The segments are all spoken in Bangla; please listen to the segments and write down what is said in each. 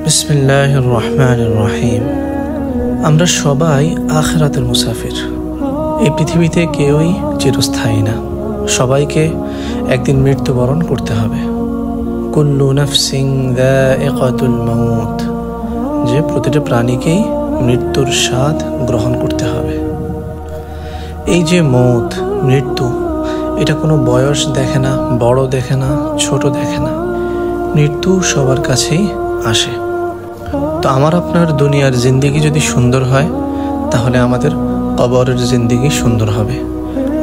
বিসমিল্লাহির রহমানির রহিম। আমরা সবাই আখিরাতের মুসাফির। এই পৃথিবীতে কেউই চিরস্থায়ী না, সবাইকে একদিন মৃত্যুবরণ করতে হবে। কুল্লু নাফসিন যায়িকাতুল মাউত, যে প্রতিটা প্রাণীকেই মৃত্যুর স্বাদ গ্রহণ করতে হবে। এই যে মৌত, মৃত্যু, এটা কোনো বয়স দেখে না, বড় দেখে না, ছোট দেখে না। মৃত্যু সবার কাছেই আসে। তো আমার আপনার দুনিয়ার জিন্দেগি যদি সুন্দর হয়, তাহলে আমাদের কবরের জিন্দেগি সুন্দর হবে,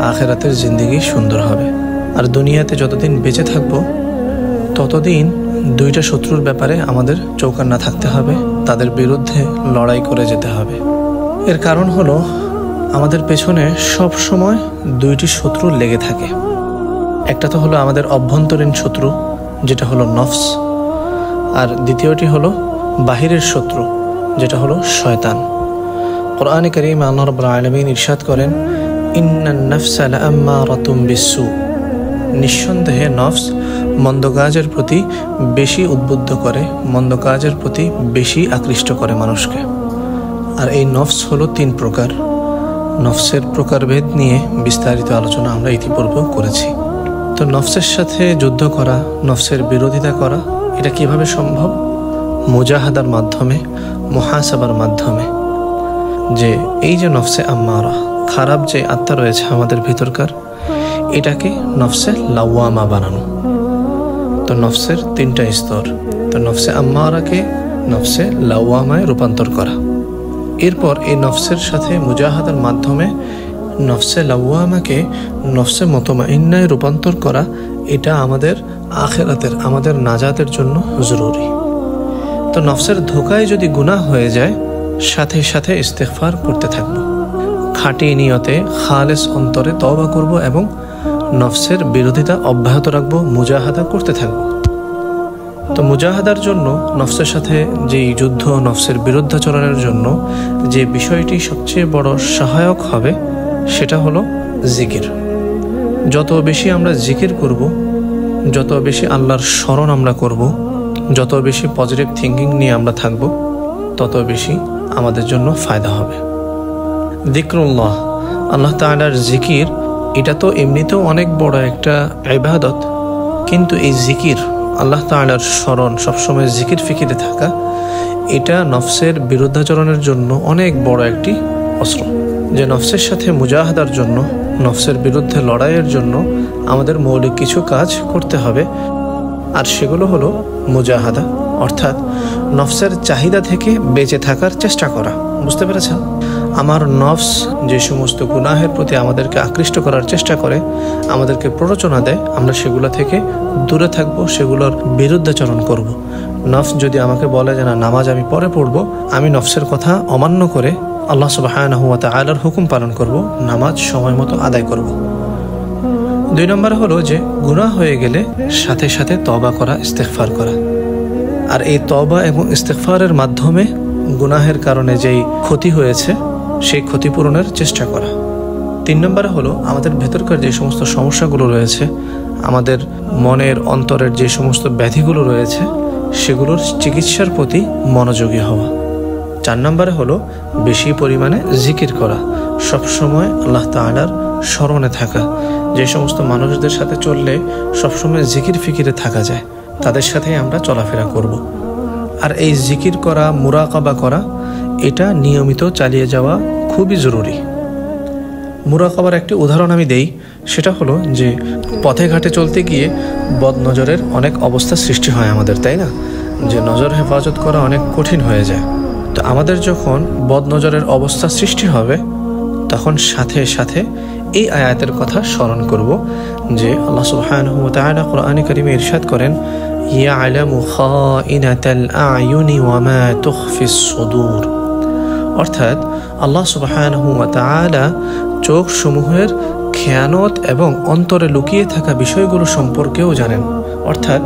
আখিরাতের জিন্দেগি সুন্দর হবে। আর দুনিয়াতে যতদিন বেঁচে থাকবো, ততদিন দুইটা শত্রুর ব্যাপারে আমাদের চৌকান্না থাকতে হবে, তাদের বিরুদ্ধে লড়াই করে যেতে হবে। এর কারণ হলো, আমাদের পেছনে সব সময় দুইটি শত্রু লেগে থাকে। একটা তো হলো আমাদের অভ্যন্তরীণ শত্রু, যেটা হলো নফস, আর দ্বিতীয়টি হলো বাহিরের শত্রু, যেটা হলো শয়তান। কোরআনে কারীমে আল্লাহ রাব্বুল আলামিন ইরশাদ করেন, ইন্নান নাফসা লাআম্মারাতুম বিসসু, নিঃসন্দেহে নফস মন্দ কাজের প্রতি বেশি উদ্বুদ্ধ করে, মন্দ কাজের প্রতি বেশি আকৃষ্ট করে মানুষকে। আর এই নফস হলো 3 প্রকার। নফসের প্রকারভেদ নিয়ে বিস্তারিত আলোচনা আমরা ইতিপূর্বে করেছি। তো নফসের সাথে যুদ্ধ করা, নফসের বিরোধিতা করা, এটা কিভাবে সম্ভব? মুজাহাদার মাধ্যমে, মুহাসাবার মাধ্যমে। যে এই যে নফসে আম্মারা, খারাপ যে আত্মা রয়েছে আমাদের ভিতরকার, এটাকে নফসে লাওয়ামা বানানো। তো নফসের 3টা স্তর। তো নফসে আম্মারাকে নফসে লাওয়ামায় রূপান্তর করা। এরপর এই নফসের সাথে মুজাহাদার মাধ্যমে নফসে লাওয়ামাকে নফসে মুতমাইন্নায় রূপান্তর করা, এটা আমাদের আখিরাতের, আমাদের নাজাতের জন্য জরুরি। তো নফসের ধোকায় যদি গুনাহ হয়ে যায়, সাথে সাথে ইস্তেগফার করতে থাকবো, খাঁটি নিয়তে খালেস অন্তরে তওবা করব এবং নফসের বিরোধিতা অব্যাহত রাখবো, মুজাহাদা করতে থাকবো। তো মুজাহাদার জন্য নফসের সাথে যেই যুদ্ধ, নফসের বিরুদ্ধাচরণের জন্য যে বিষয়টি সবচেয়ে বড় সহায়ক হবে, সেটা হলো জিকির। যত বেশি আমরা জিকির করব, যত বেশি আল্লাহর স্মরণ আমরা করব, যত বেশি পজিটিভ থিঙ্কিং নিয়ে আমরা থাকব, তত বেশি আমাদের জন্য ফায়দা হবে। যিকরুল্লাহ, আল্লাহ তাআলার জিকির, এটা তো এমনিতেও অনেক বড় একটা ইবাদত, কিন্তু এই জিকির, আল্লাহ তাআলার স্মরণ, সবসময় জিকির ফিকিরে থাকা, এটা নফসের বিরুদ্ধাচরণের জন্য অনেক বড় একটি অস্ত্র। যে নফসের সাথে মুজাহাদার জন্য, নফসের বিরুদ্ধে লড়াইয়ের জন্য আমাদের মৌলিক কিছু কাজ করতে হবে। আর সেগুলো হলো মুজাহাদা, অর্থাৎ নফসের চাহিদা থেকে বেঁচে থাকার চেষ্টা করা। বুঝতে পেরেছেন? আমার নফস যে সমস্ত গুনাহের প্রতি আমাদেরকে আকৃষ্ট করার চেষ্টা করে, আমাদেরকে প্ররোচনা দেয়, আমরা সেগুলো থেকে দূরে থাকবো, সেগুলোর বিরুদ্ধাচরণ করব। নফস যদি আমাকে বলে যে না, নামাজ আমি পরে পড়বো, আমি নফসের কথা অমান্য করে আল্লাহ সুবহানাহু ওয়া তাআলার হুকুম পালন করব, নামাজ সময় মতো আদায় করব। 2 নম্বরে হলো যে গুনাহ হয়ে গেলে সাথে সাথে তওবা করা, ইস্তেগফার করা। আর এই তওবা এবং ইস্তেগফারের মাধ্যমে গুনাহের কারণে যেই ক্ষতি হয়েছে, সেই ক্ষতিপূরণের চেষ্টা করা। 3 নম্বরে হলো আমাদের ভেতরকার যে সমস্ত সমস্যাগুলো রয়েছে, আমাদের মনের অন্তরের যে সমস্ত ব্যাধিগুলো রয়েছে, সেগুলোর চিকিৎসার প্রতি মনোযোগী হওয়া। 4 নম্বরে হলো বেশি পরিমাণে জিকির করা, সবসময় আল্লাহ তাআলার স্মরণে থাকা। যে সমস্ত মানুষদের সাথে চললে সবসময় জিকির ফিকিরে থাকা যায়, তাদের সাথেই আমরা চলাফেরা করব। আর এই জিকির করা, মুরাকাবা করা, এটা নিয়মিত চালিয়ে যাওয়া খুবই জরুরি। মুরাকাবার একটি উদাহরণ আমি দেই, সেটা হলো যে পথে ঘাটে চলতে গিয়ে বদনজরের অনেক অবস্থা সৃষ্টি হয় আমাদের, তাই না? যে নজর হেফাজত করা অনেক কঠিন হয়ে যায়। তো আমাদের যখন বদনজরের অবস্থা সৃষ্টি হবে, তখন সাথে সাথে এই আয়াতের কথা স্মরণ করব, যে আল্লাহ সুবহানাহু ওয়া তাআলা কোরআনে কারীমে ইরশাদ করেন, ইয়ালামু খাইনাতাল আয়ুনি ওয়া মা তুখফিস সুদূর। অর্থাৎ আল্লাহ সুবহানাহু ওয়া তাআলা চোখ সমূহের খেয়ানত এবং অন্তরে লুকিয়ে থাকা বিষয়গুলো সম্পর্কেও জানেন। অর্থাৎ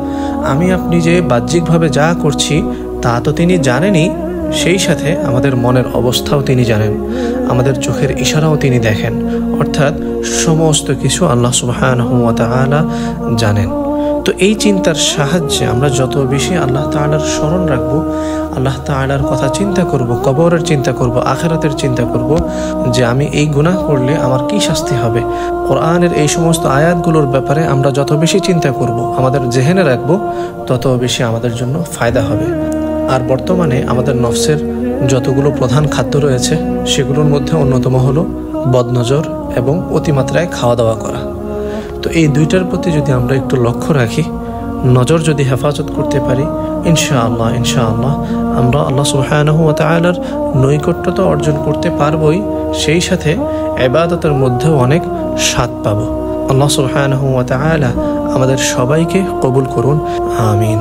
আমি আপনি যে বাহ্যিকভাবে যা করছি, তা তো তিনি জানেনই, সেই সাথে আমাদের মনের অবস্থাও তিনি জানেন, আমাদের চোখের ইশারাও তিনি দেখেন। অর্থাৎ সমস্ত কিছু আল্লাহ সুবহানাহু ওয়া তাআলা জানেন। তো এই চিন্তার সাহায্যে আমরা যত বেশি আল্লাহ তাআলার স্মরণ রাখবো, আল্লাহ তাআলার কথা চিন্তা করব, কবরের চিন্তা করব, আখিরাতের চিন্তা করব, যে আমি এই গুনাহ করলে আমার কি শাস্তি হবে, কোরআনের এই সমস্ত আয়াতগুলোর ব্যাপারে আমরা যত বেশি চিন্তা করব, আমাদের জেহেনে রাখবো, তত বেশি আমাদের জন্য ফায়দা হবে। আর বর্তমানে আমাদের নফসের যতগুলো প্রধান খাদ্য রয়েছে সেগুলোর মধ্যে অন্যতম হলো বদনজর এবং অতিমাত্রায় খাওয়া দাওয়া করা। তো এই দুইটার প্রতি যদি আমরা একটু লক্ষ্য রাখি, নজর যদি হেফাজত করতে পারি, ইনশাআল্লাহ আমরা আল্লাহ সুবহানাহু ওয়া তাআলার নৈকট্যতা অর্জন করতে পারবই, সেই সাথে ইবাদতের মধ্যেও অনেক স্বাদ পাবো। আল্লাহ সুবহানাহু ওয়া তাআলা আমাদের সবাইকে কবুল করুন, আমিন।